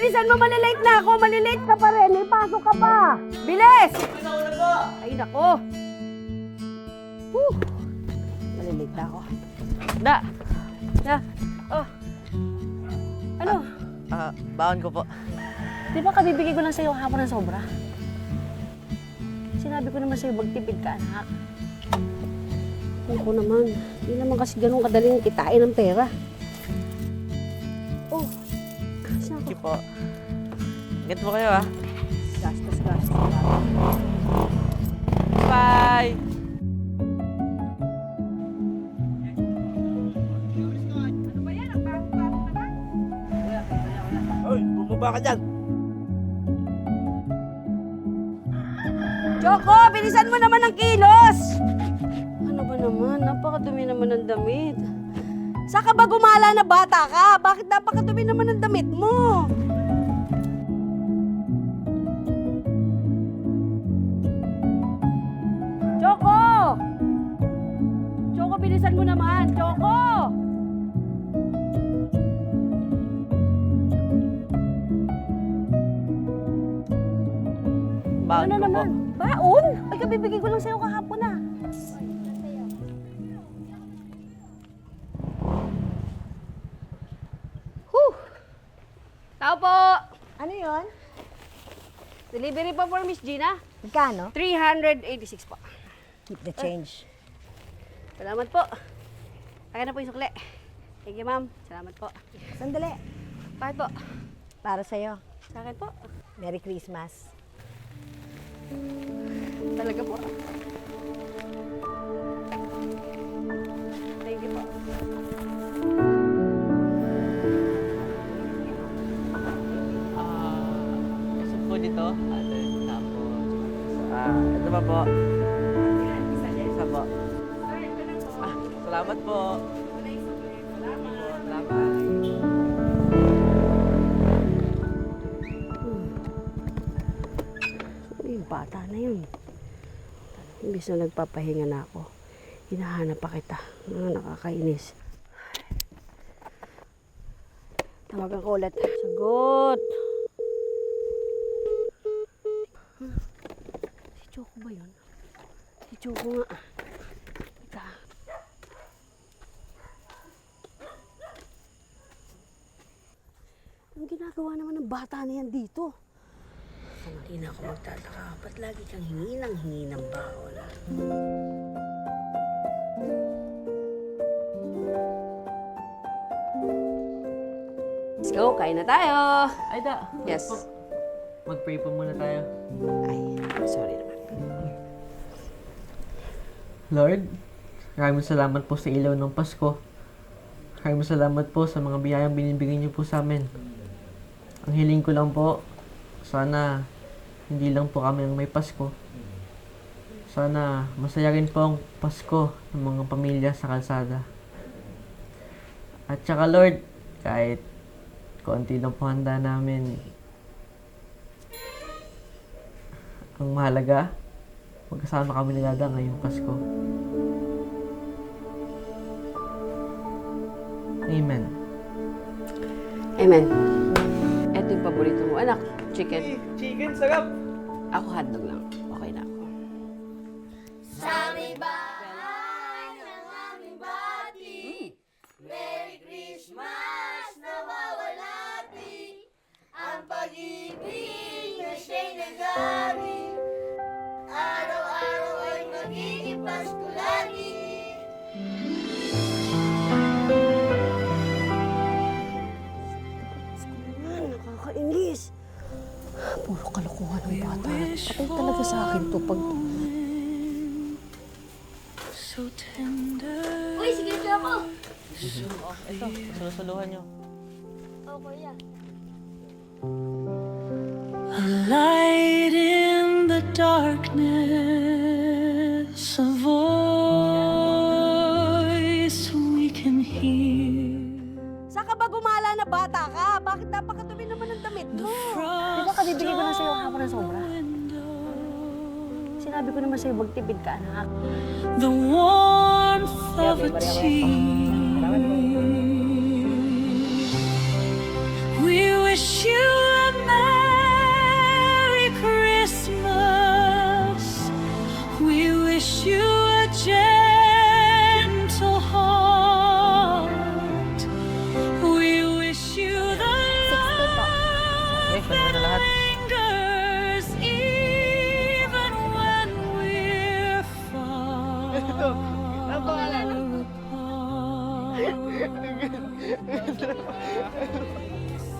bilisan mo, malilate na ako. Malilate ka pa rin, may pasok ka pa. Bilis! Nauna po! Ay, nako. Malilate na ako. Da! Oh. Ano? Baon ko po. Di ba kabibigay ko lang sa'yo hapon ng sobra? Sinabi ko naman sa'yo, magtipid ka, anak. Ako naman, hindi naman kasi ganun kadaling kitain ng pera. Oh, kasi ako. Sige po. Ingat po kayo, Gastos. Bye! Hoy, bumaba ka dyan! Choco, bilisan mo naman ang kilos! Ano ba naman? Napakadumi naman ng damit. Saan ka ba gumala na bata ka? Bakit napakadumi naman ng damit mo? Choco! Choco, bilisan mo naman! Choco! Baon Ano ko po. naman? Baon? Ay, kabibigay ko lang sa'yo kahapon na. Whew! Tao po! Ano yon? Delivery po for Miss Gina. Magkano? 386 po. Keep the change. Salamat po. Akin na po yung sukle. Thank you, ma'am. Salamat po. Sandali. Bakit po? Para sa'yo. Sa akin po. Merry Christmas. Talaga po. Thank you po. Gusto po dito? Tapos, ito ba po? Isa po. Salamat po. Salamat. Yung bata na yun. Imbis na nagpapahinga na ako, hinahanap pa kita. Nakakainis. Tawagan ko ulit. Sagot! Si Choco ba yun? Si Choco nga. Teka. Ang ginagawa naman ng bata na yan dito? Hindi na ako magtataka. Ba't lagi kang hingi ng baon? Let's go, kain na tayo. Ay, da. Yes. Mag-pray po muna tayo. Ay, sorry naman. Lord, maraming salamat po sa ilaw ng Pasko. Maraming salamat po sa mga biyayang binibigay niyo po sa amin. Ang hiling ko lang po, sana hindi lang po kami ang may Pasko. Sana masaya rin po ang Pasko ng mga pamilya sa kalsada. At saka Lord, kahit konti lang po handa namin, ang mahalaga, magkasama kami ni Dada ngayong Pasko. Amen. Amen. Ito yung paborito mo, anak. Chicken. Chicken, sarap! Ako hotdog lang. Okay na ako. Nakakainis. Puro kalokohan ng bata. Patay talaga sa akin to pag... Uy, sige na ako. Ito, susuluhan nyo. Oh, kuya. A light in the darkness, a voice we can hear. Saan ka ba gumala na bata ka? Bakit napakadumi naman ng damit mo? Di ba kabibigay ko lang sa'yo hapon ng sobra? Sinabi ko naman sa'yo, magtipid ka, anak. The warmth of a tear. We wish you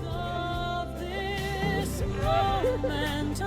of this moment